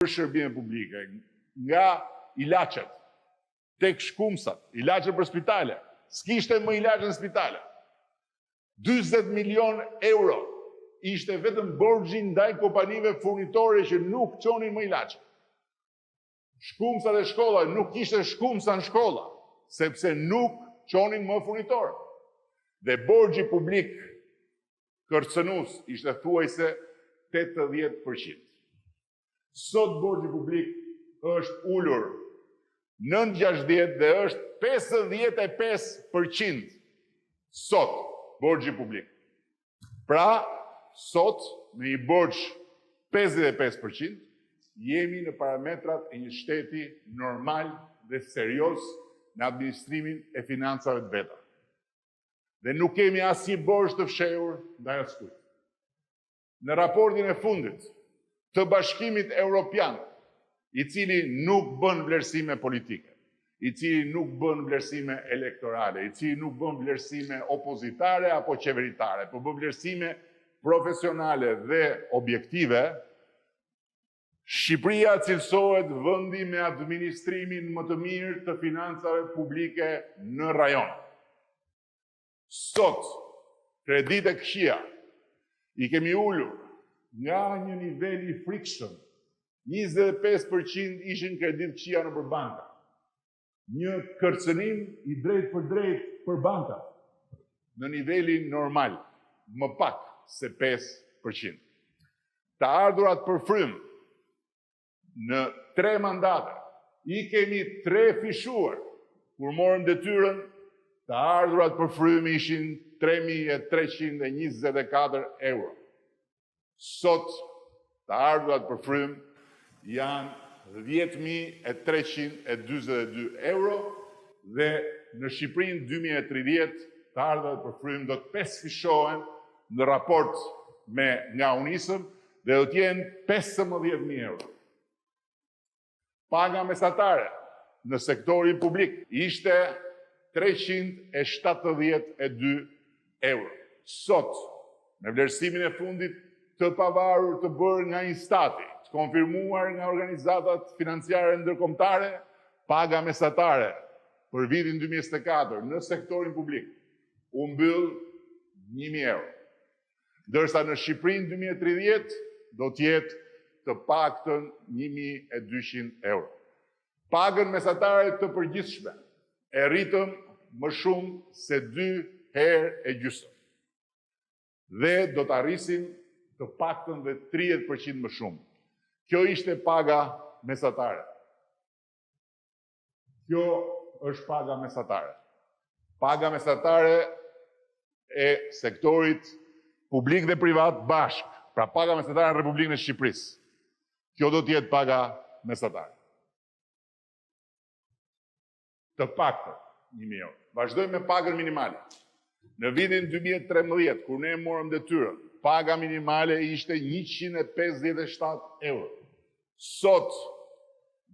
për shërbime publike, nga ilaçet, tek shkumsat, ilaçet për spitale, s'kishte më ilaçe në spitale. 40 milion euro ishte vetëm borxhi ndaj kompanive furnitore që nuk çonin më ilaçe. Shkumsat e shkolla, nuk kishte shkumsa në shkolla, sepse nuk çonin më furnitorë. Dhe borxhi publik kërcënues ishte thuajse 80%. Sot borxhi publik është ulur 960 dhe është 55% sot borxhi publik. Pra, sot me një borxh 55% jemi në parametrat e një shteti normal dhe serios në administrimin e financave të veta. Dhe nuk kemi asnjë borxh të fshehur ndaj askujt. Në raportin e fundit të Bashkimit Evropian, i cili nuk bën vlerësime politike, i cili nuk bën vlerësime elektorale, i cili nuk bën vlerësime opozitare apo qeveritare, por bën vlerësime profesionale dhe objektive, Shqipëria cilësohet vendi me administrimin më të mirë të financave publike në rajon. Sot, kredite këqija i kemi ulur nga një nivel i frikshëm, 25% ishin kredit këqija nëpër banka. Një kërcënim i drejt për banka në nivelin normal, më pak se 5%. Të ardhurat për frym në 3 mandate, i kemi 3 fishuar, kur morën detyrën, të ardhurat për frym ishin 3.324 euro. Sot, të ardhurat për frym janë 10.342 euro dhe në Shqipërinë 2030 të ardhurat për frym do të 5 fishohen në raport nga Unisëm dhe do t'jenë 15.000 euro. Paga mesatare në sektorin publik ishte 372 euro. Sot, me vlerësimin e fundit të pavarur të bërë nga Instati, të konfirmuar nga organizatat financiare ndërkombëtare, paga mesatare për vitin 2024 në sektorin publik u mbyll 1.000 euro. Ndërsa në Shqipërinë 2030 do t'jetë të paktën 1.200 euro. Pagën mesatare të përgjithshme e rritëm më shumë se 2 herë e gjysmë. Dhe do të arrisim të paktën dhe 30% më shumë. Kjo ishte paga mesatare. Kjo është paga mesatare. Paga mesatare e sektorit publik dhe privat bashk. Pra paga mesatare në Republikën e Shqipërisë. Kjo do t'jetë paga mesatare. Të paktën 1.000 euro. Vazhdojmë me pagën minimale. Në vitin 2013, kur ne morëm detyrën, paga minimale ishte 157 euro. Sot,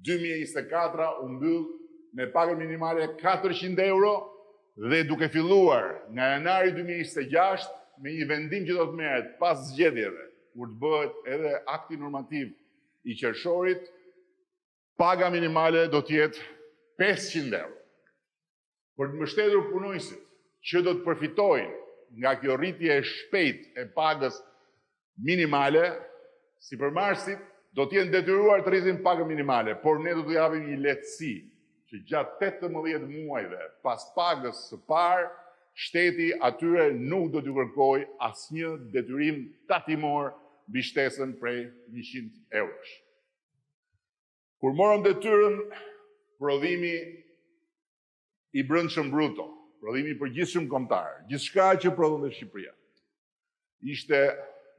2024, u mbyll me pagën minimale 400 euro dhe duke filluar nga janari 2026 me një vendim që do të merret pas zgjedhjeve, kur të bëhet edhe akti normativ i qershorit, paga minimale do t'jetë 500 euro. Për të mbështetur punojësit që do të përfitojnë nga kjo rritje e shpejt e pagës minimale, sipërmarrësit do t'jenë detyruar të rrisin pagën minimale, por ne do t'u japim një lehtësi që gjatë 18 muajve pas pagës së parë, shteti atyre nuk do t'u kërkoj asnjë detyrim tatimor mbi shtesën prej 100 eurosh. Kur morëm detyrën, prodhimi i brendshëm bruto, prodhimi i përgjithshëm kombëtar, gjithçka që prodhonte Shqipëria, ishte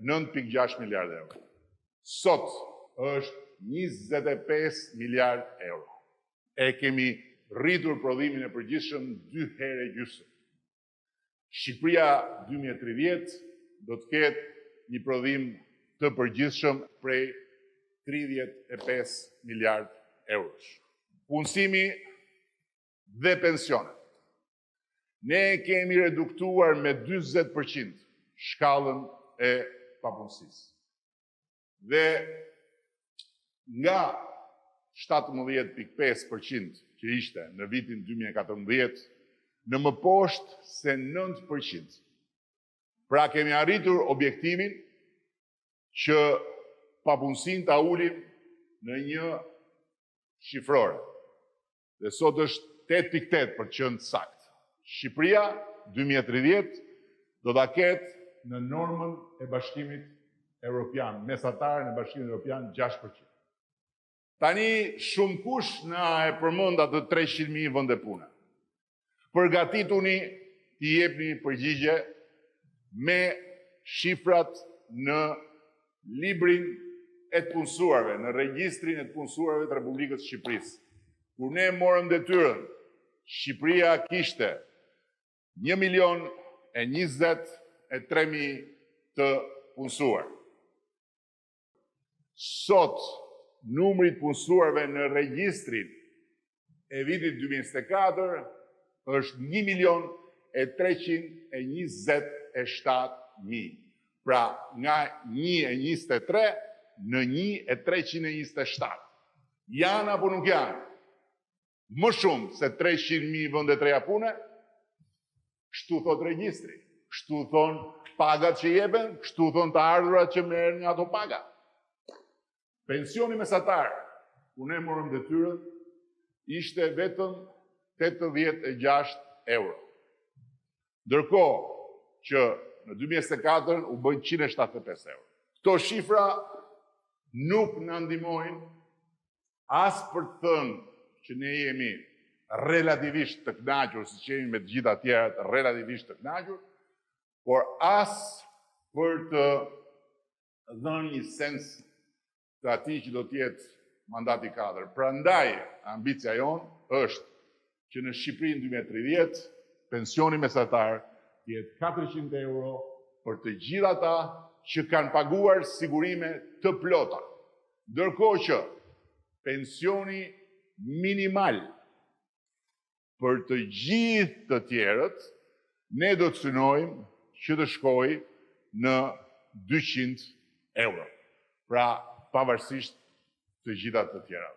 9.6 miliardë euro. Sot është 25 miliardë euro. E kemi rritur prodhimin e përgjithshëm 2 herë e gjysmë. Shqipëria 2030 do të ketë një prodhim të përgjithshëm prej 35 miliardë eurosh. Punësimi dhe pensionet. Ne kemi reduktuar me 40% shkallën e papunësisë. Dhe nga 17.5% që ishte në vitin 2014, në më poshtë se 9%. Pra kemi arritur objektimin që papunësinë ta ulim në një shifrore. Dhe sot është 8.8 për qenë sakt. Shqipëria 2030 do ta ketë në normën e Bashkimit Evropian, mesatar në Bashkimin Evropian 6%. Tani shumë kush na e përmend atë 300.000 vende pune. Përgatituni t'i jepni përgjigje me shifrat në librin e të punësuarve, në regjistrin e të punësuarve të Republikës së Shqipërisë. Kur ne morëm detyrën, Shqipëria kishte 1.023.000 të punësuar. Sot, numri të punësuarve në regjistrin e vitit 2024 është 1.327.000. Pra, nga 1.23 në 1.327. Janë apo nuk janë? Më shumë se 300.000 vende të reja pune? Kështu thot regjistri. Kështu thon pagat që jepen, kështu thon të ardhurat që merren nga ato paga. Pensioni mesatar, ku ne morëm detyrën, ishte vetëm 86 euro. Ndërkohë që në 2024 u bën 175 euro. Këto shifra nuk na ndihmojnë as për të thënë që ne jemi relativisht të kënaqur, siç jemi me të gjitha tjerat relativisht të kënaqur, por as për të dhënë një sens të atij që do të jetë mandati 4. Prandaj, ambicia jonë është që në Shqipëri në 2030 pensioni mesatar të jetë 400 euro për të gjithë ata që kanë paguar sigurime të plota. Ndërkohë që pensioni minimal për të gjithë të tjerët, ne do të synojmë që të shkojë në 200 euro. Pra, pavarësisht të gjitha të tjera.